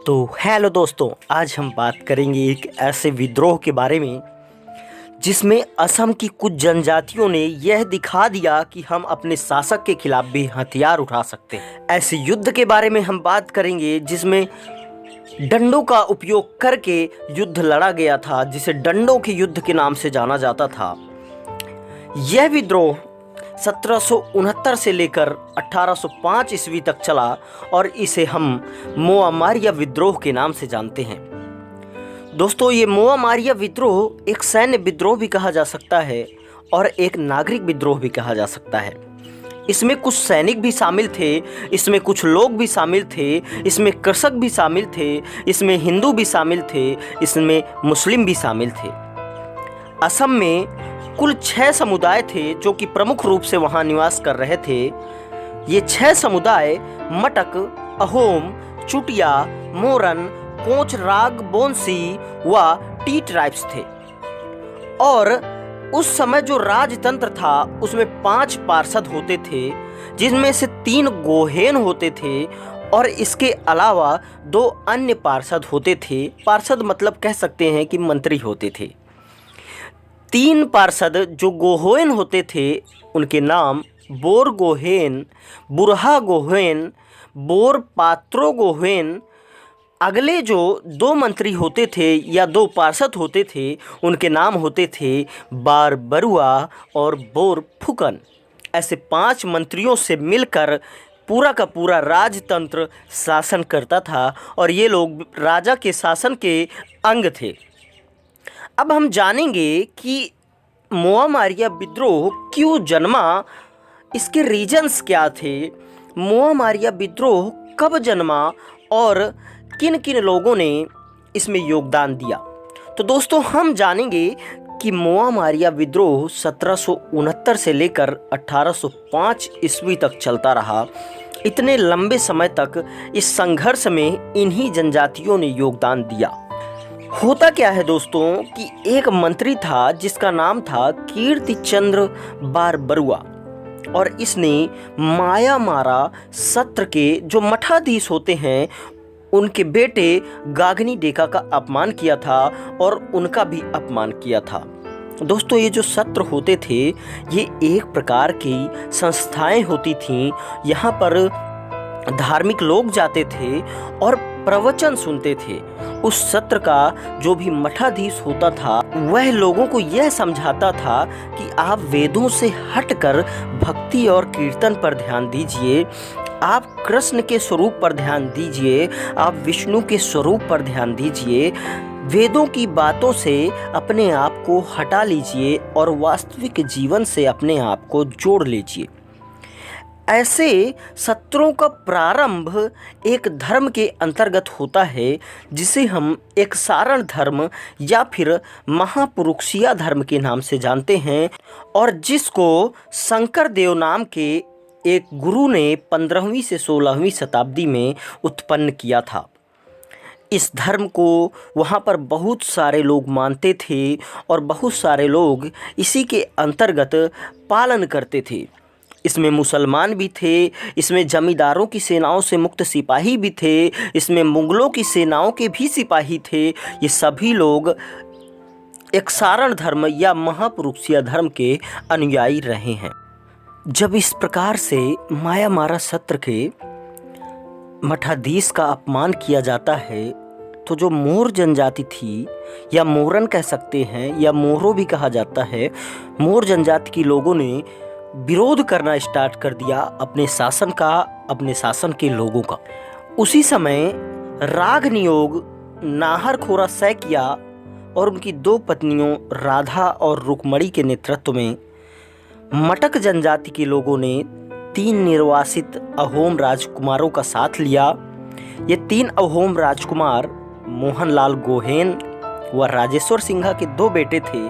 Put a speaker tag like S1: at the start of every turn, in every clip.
S1: तो हेलो दोस्तों, आज हम बात करेंगे एक ऐसे विद्रोह के बारे में जिसमें असम की कुछ जनजातियों ने यह दिखा दिया कि हम अपने शासक के खिलाफ भी हथियार उठा सकते हैं। ऐसे युद्ध के बारे में हम बात करेंगे जिसमें डंडों का उपयोग करके युद्ध लड़ा गया था, जिसे डंडों के युद्ध के नाम से जाना जाता था। यह विद्रोह 1769 से लेकर 1805 ईस्वी तक चला और इसे हम मोआमारिया विद्रोह के नाम से जानते हैं। दोस्तों, ये मोआमारिया विद्रोह एक सैन्य विद्रोह भी कहा जा सकता है और एक नागरिक विद्रोह भी कहा जा सकता है। इसमें कुछ सैनिक भी शामिल थे, इसमें कुछ लोग भी शामिल थे, इसमें कृषक भी शामिल थे, इसमें हिंदू भी शामिल थे, इसमें मुस्लिम भी शामिल थे। असम में कुल 6 समुदाय थे जो कि प्रमुख रूप से वहाँ निवास कर रहे थे। ये 6 समुदाय मटक, अहोम, चुटिया, मोरन, कोच, राग, बोंसी व टी ट्राइब्स थे। और उस समय जो राजतंत्र था उसमें 5 पार्षद होते थे, जिनमें से 3 गोहेन होते थे और इसके अलावा 2 अन्य पार्षद होते थे। पार्षद मतलब कह सकते हैं कि मंत्री होते थे। 3 पार्षद जो गोहेन होते थे उनके नाम बोर गोहेन, बुरहा गोहेन, बोर पात्रो गोहेन। अगले जो 2 मंत्री होते थे या 2 पार्षद होते थे उनके नाम होते थे बार बरुआ और बोर फुकन। ऐसे 5 मंत्रियों से मिलकर पूरा का पूरा राजतंत्र शासन करता था और ये लोग राजा के शासन के अंग थे। अब हम जानेंगे कि मोआमारिया विद्रोह क्यों जन्मा, इसके रीजन्स क्या थे, मोआमारिया विद्रोह कब जन्मा और किन किन लोगों ने इसमें योगदान दिया। तो दोस्तों, हम जानेंगे कि मोआमारिया विद्रोह 1769 से लेकर 1805 ईस्वी तक चलता रहा। इतने लंबे समय तक इस संघर्ष में इन्हीं जनजातियों ने योगदान दिया। होता क्या है दोस्तों कि एक मंत्री था जिसका नाम था कीर्ति चंद्र बार बरुआ और इसने मायामारा सत्र के जो मठाधीश होते हैं उनके बेटे गागनी डेका का अपमान किया था और उनका भी अपमान किया था। दोस्तों, ये जो सत्र होते थे ये एक प्रकार की संस्थाएं होती थीं। यहाँ पर धार्मिक लोग जाते थे और प्रवचन सुनते थे। उस सत्र का जो भी मठाधीश होता था वह लोगों को यह समझाता था कि आप वेदों से हटकर भक्ति और कीर्तन पर ध्यान दीजिए, आप कृष्ण के स्वरूप पर ध्यान दीजिए, आप विष्णु के स्वरूप पर ध्यान दीजिए, वेदों की बातों से अपने आप को हटा लीजिए और वास्तविक जीवन से अपने आप को जोड़ लीजिए। ऐसे सत्रों का प्रारंभ एक धर्म के अंतर्गत होता है जिसे हम एक सारण धर्म या फिर महापुरुषीय धर्म के नाम से जानते हैं और जिसको शंकर देव नाम के एक गुरु ने 15वीं से 16वीं शताब्दी में उत्पन्न किया था। इस धर्म को वहाँ पर बहुत सारे लोग मानते थे और बहुत सारे लोग इसी के अंतर्गत पालन करते थे। इसमें मुसलमान भी थे, इसमें जमींदारों की सेनाओं से मुक्त सिपाही भी थे, इसमें मुगलों की सेनाओं के भी सिपाही थे। ये सभी लोग एक सारण धर्म या महापुरुषीय धर्म के अनुयायी रहे हैं। जब इस प्रकार से मायामारा सत्र के मठाधीश का अपमान किया जाता है तो जो मोर जनजाति थी या मोरन कह सकते हैं या मोरो भी कहा जाता है, मोर जनजाति के लोगों ने विरोध करना स्टार्ट कर दिया अपने शासन का, अपने शासन के लोगों का। उसी समय राग नियोग नाहरखोरा सैकिया और उनकी 2 पत्नियों राधा और रुक्मणी के नेतृत्व में मटक जनजाति के लोगों ने 3 निर्वासित अहोम राजकुमारों का साथ लिया। ये 3 अहोम राजकुमार मोहनलाल गोहेन व राजेश्वर सिंघा के 2 बेटे थे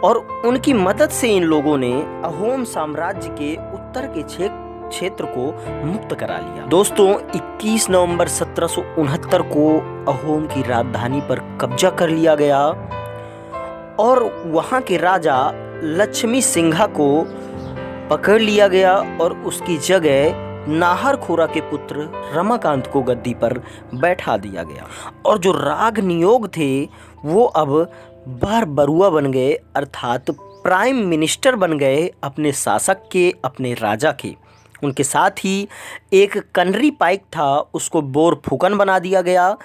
S1: और उनकी मदद से इन लोगों ने अहोम साम्राज्य के उत्तर के क्षेत्र को मुक्त करा लिया। दोस्तों, 21 नवंबर 1769 को अहोम की राजधानी पर कब्जा कर लिया गया और वहां के राजा लक्ष्मी सिंघा को पकड़ लिया गया और उसकी जगह नाहरखोरा के पुत्र रमाकांत को गद्दी पर बैठा दिया गया और जो राग नियोग थे वो अब बार बरुआ बन गए, अर्थात प्राइम मिनिस्टर बन गए अपने शासक के, अपने राजा के। उनके साथ ही एक कनरी पाइक था, उसको बोर फुकन बना दिया गया।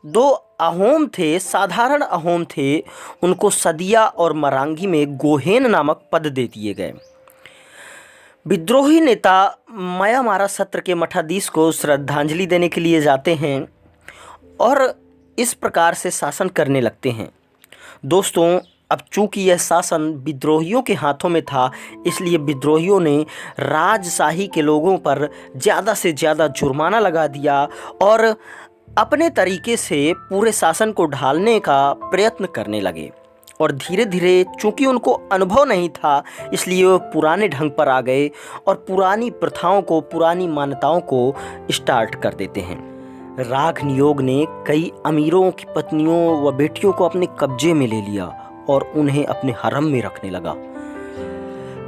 S1: 2 अहोम थे, साधारण अहोम थे, उनको सदिया और मरांगी में गोहेन नामक पद दे दिए गए। विद्रोही नेता मायामारा सत्र के मठाधीश को श्रद्धांजलि देने के लिए जाते हैं और इस प्रकार से शासन करने लगते हैं। दोस्तों, अब चूंकि यह शासन विद्रोहियों के हाथों में था, इसलिए विद्रोहियों ने राजशाही के लोगों पर ज़्यादा से ज़्यादा जुर्माना लगा दिया और अपने तरीके से पूरे शासन को ढालने का प्रयत्न करने लगे। और धीरे धीरे चूंकि उनको अनुभव नहीं था, इसलिए वो पुराने ढंग पर आ गए और पुरानी प्रथाओं को, पुरानी मान्यताओं को स्टार्ट कर देते हैं। राग नियोग ने कई अमीरों की पत्नियों व बेटियों को अपने कब्जे में ले लिया और उन्हें अपने हरम में रखने लगा।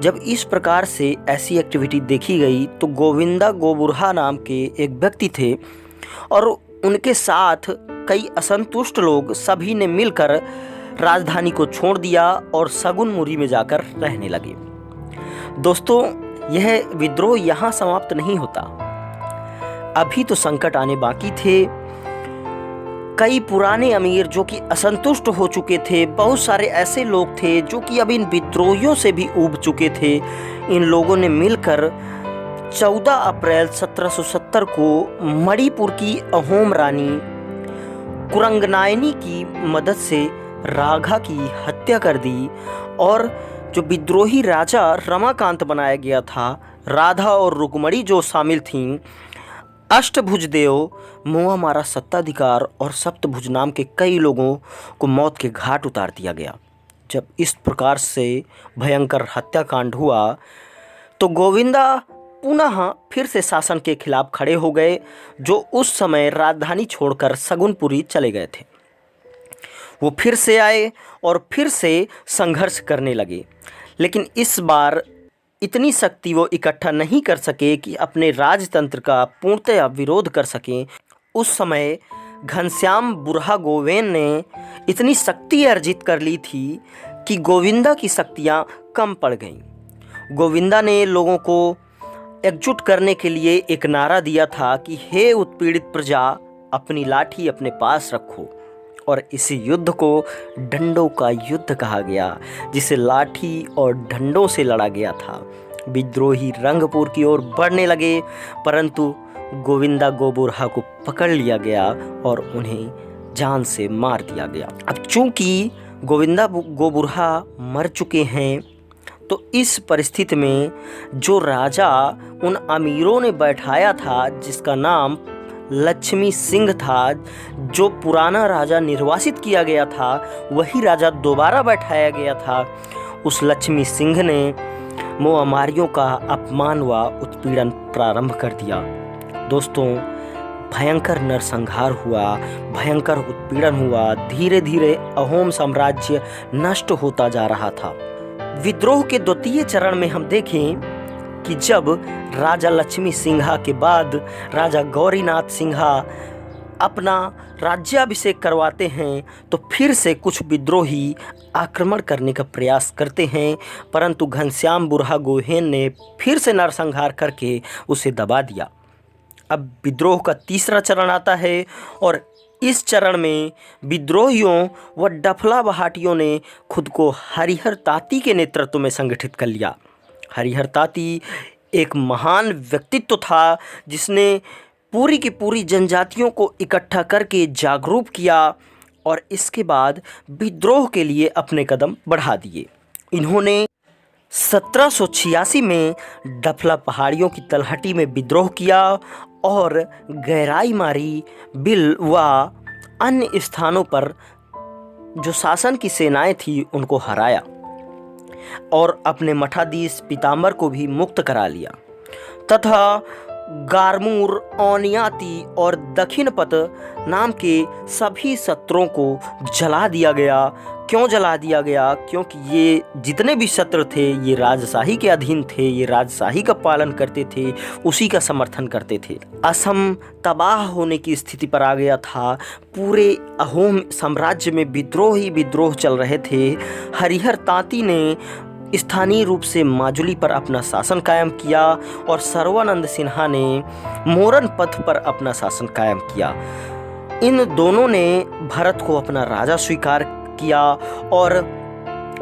S1: जब इस प्रकार से ऐसी एक्टिविटी देखी गई तो गोविंदा गोबुरहा नाम के एक व्यक्ति थे और उनके साथ कई असंतुष्ट लोग, सभी ने मिलकर राजधानी को छोड़ दिया और सगुनमुरी में जाकर रहने लगे। दोस्तों, यह विद्रोह यहाँ समाप्त नहीं होता, अभी तो संकट आने बाकी थे। कई पुराने अमीर जो कि असंतुष्ट हो चुके थे, बहुत सारे ऐसे लोग थे जो कि अब इन विद्रोहियों से भी ऊब चुके थे। इन लोगों ने मिलकर 14 अप्रैल 1770 को मणिपुर की अहोम रानी कुरंगनायनी की मदद से राघा की हत्या कर दी और जो विद्रोही राजा रमाकांत बनाया गया था, राधा और रुक्मणी जो शामिल थीं, अष्टभुज देव, मोआमारा सत्ताधिकार और सप्तभुज नाम के कई लोगों को मौत के घाट उतार दिया गया। जब इस प्रकार से भयंकर हत्याकांड हुआ तो गोविंदा पुनः फिर से शासन के खिलाफ खड़े हो गए, जो उस समय राजधानी छोड़कर सगुनपुरी चले गए थे। वो फिर से आए और फिर से संघर्ष करने लगे, लेकिन इस बार इतनी शक्ति वो इकट्ठा नहीं कर सके कि अपने राजतंत्र का पूर्णतया विरोध कर सकें। उस समय घनश्याम बुरहा गोवेन ने इतनी शक्ति अर्जित कर ली थी कि गोविंदा की शक्तियाँ कम पड़ गईं। गोविंदा ने लोगों को एकजुट करने के लिए एक नारा दिया था कि हे उत्पीड़ित प्रजा, अपनी लाठी अपने पास रखो, और इसी युद्ध को डंडों का युद्ध कहा गया, जिसे लाठी और डंडों से लड़ा गया था। विद्रोही रंगपुर की ओर बढ़ने लगे, परंतु गोविंदा गोबुरहा को पकड़ लिया गया और उन्हें जान से मार दिया गया। अब चूंकि गोविंदा गोबुरहा मर चुके हैं, तो इस परिस्थिति में जो राजा उन अमीरों ने बैठाया था, जिसका नाम लक्ष्मी सिंह था, जो पुराना राजा निर्वासित किया गया था, वही राजा दोबारा बैठाया गया था। उस लक्ष्मी सिंह ने मोआमारियों का अपमान व उत्पीड़न प्रारंभ कर दिया। दोस्तों, भयंकर नरसंहार हुआ, भयंकर उत्पीड़न हुआ। धीरे धीरे अहोम साम्राज्य नष्ट होता जा रहा था। विद्रोह के द्वितीय चरण में हम देखें कि जब राजा लक्ष्मी सिंहा के बाद राजा गौरीनाथ सिंहा अपना राज्याभिषेक करवाते हैं, तो फिर से कुछ विद्रोही आक्रमण करने का प्रयास करते हैं, परंतु घनश्याम बुरहा गोहेन ने फिर से नरसंहार करके उसे दबा दिया। अब विद्रोह का तीसरा चरण आता है और इस चरण में विद्रोहियों व डफला बहाटियों ने खुद को हरिहर ताती के नेतृत्व में संगठित कर लिया। हरिहर ताती एक महान व्यक्तित्व था, जिसने पूरी की पूरी जनजातियों को इकट्ठा करके जागरूक किया और इसके बाद विद्रोह के लिए अपने कदम बढ़ा दिए। इन्होंने 1786 में डफला पहाड़ियों की तलहटी में विद्रोह किया और गहराई मारी, बिल व अन्य स्थानों पर जो शासन की सेनाएं थी उनको हराया और अपने मठाधीश पीताम्बर को भी मुक्त करा लिया तथा गारमूर, ओनियाती और दक्षिणपथ नाम के सभी सत्रों को जला दिया गया, क्यों जला दिया गया? क्योंकि ये जितने भी शत्रु थे ये राजशाही के अधीन थे, ये राजशाही का पालन करते थे, उसी का समर्थन करते थे। असम तबाह होने की स्थिति पर आ गया था। पूरे अहोम साम्राज्य में विद्रोह ही विद्रोह चल रहे थे। हरिहर तांती ने स्थानीय रूप से माजुली पर अपना शासन कायम किया और सर्वानंद सिन्हा ने मोरन पथ पर अपना शासन कायम किया। इन दोनों ने भरत को अपना राजा स्वीकार किया और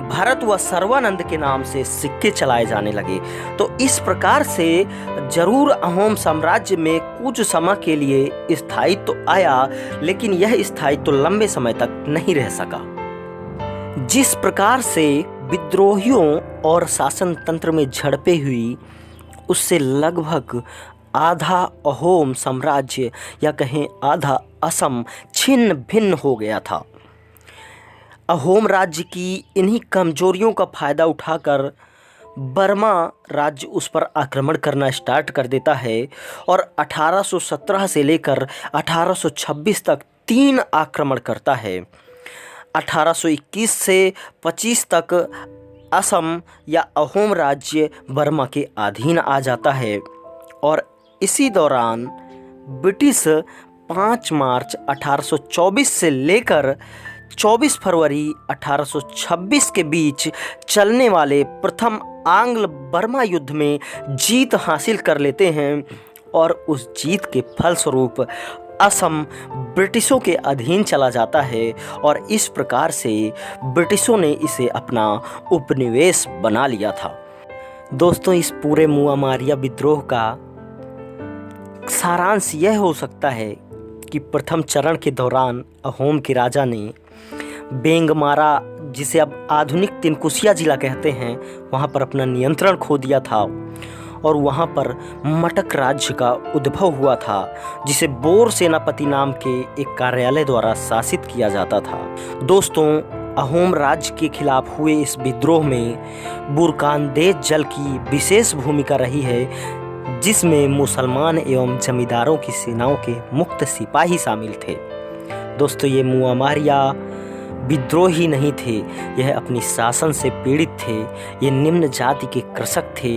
S1: भरत व सर्वानंद के नाम से सिक्के चलाए जाने लगे। तो इस प्रकार से जरूर अहोम साम्राज्य में कुछ समय के लिए स्थायित्व तो आया, लेकिन यह स्थायित्व तो लंबे समय तक नहीं रह सका। जिस प्रकार से विद्रोहियों और शासन तंत्र में झड़पें हुई, उससे लगभग आधा अहोम साम्राज्य या कहें आधा असम छिन्न भिन्न हो गया था। अहोम राज्य की इन्हीं कमजोरियों का फायदा उठाकर बर्मा राज्य उस पर आक्रमण करना स्टार्ट कर देता है और 1817 से लेकर 1826 तक 3 आक्रमण करता है। 1821 से 25 तक असम या अहोम राज्य बर्मा के अधीन आ जाता है और इसी दौरान ब्रिटिश 5 मार्च 1824 से लेकर 24 फरवरी 1826 के बीच चलने वाले प्रथम आंग्ल बर्मा युद्ध में जीत हासिल कर लेते हैं और उस जीत के फलस्वरूप असम ब्रिटिशों के अधीन चला जाता है और इस प्रकार से ब्रिटिशों ने इसे अपना उपनिवेश बना लिया था। दोस्तों, इस पूरे मुआमारिया विद्रोह का सारांश यह हो सकता है कि प्रथम चरण के दौरान अहोम के राजा ने बेंगमारा, जिसे अब आधुनिक तिनकुसिया जिला कहते हैं, वहाँ पर अपना नियंत्रण खो दिया था और वहाँ पर मटक राज्य का उद्भव हुआ था, जिसे बोर सेनापति नाम के एक कार्यालय द्वारा शासित किया जाता था। दोस्तों, अहोम राज्य के खिलाफ हुए इस विद्रोह में बुरकानदेज जल की विशेष भूमिका रही है, जिसमें मुसलमान एवं जमींदारों की सेनाओं के मुक्त सिपाही शामिल थे। दोस्तों, ये मुआमारिया विद्रोही नहीं थे, यह अपनी शासन से पीड़ित थे। ये निम्न जाति के कृषक थे,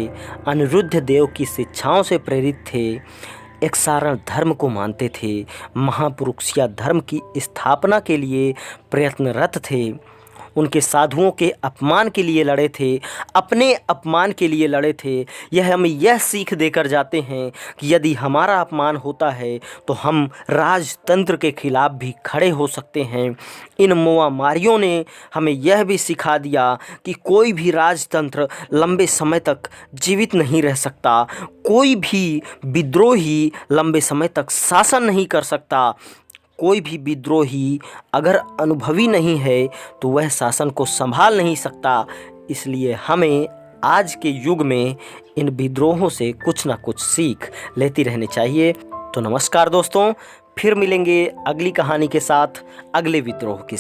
S1: अनिरुद्ध देव की शिक्षाओं से प्रेरित थे, एक सारण धर्म को मानते थे, महापुरुषिया धर्म की स्थापना के लिए प्रयत्नरत थे, उनके साधुओं के अपमान के लिए लड़े थे, अपने अपमान के लिए लड़े थे। यह हमें यह सीख देकर जाते हैं कि यदि हमारा अपमान होता है तो हम राजतंत्र के खिलाफ भी खड़े हो सकते हैं। इन मुआमारियों ने हमें यह भी सिखा दिया कि कोई भी राजतंत्र लंबे समय तक जीवित नहीं रह सकता, कोई भी विद्रोही लंबे समय तक शासन नहीं कर सकता। कोई भी विद्रोही अगर अनुभवी नहीं है तो वह शासन को संभाल नहीं सकता। इसलिए हमें आज के युग में इन विद्रोहों से कुछ ना कुछ सीख लेती रहनी चाहिए। तो नमस्कार दोस्तों, फिर मिलेंगे अगली कहानी के साथ, अगले विद्रोह के साथ।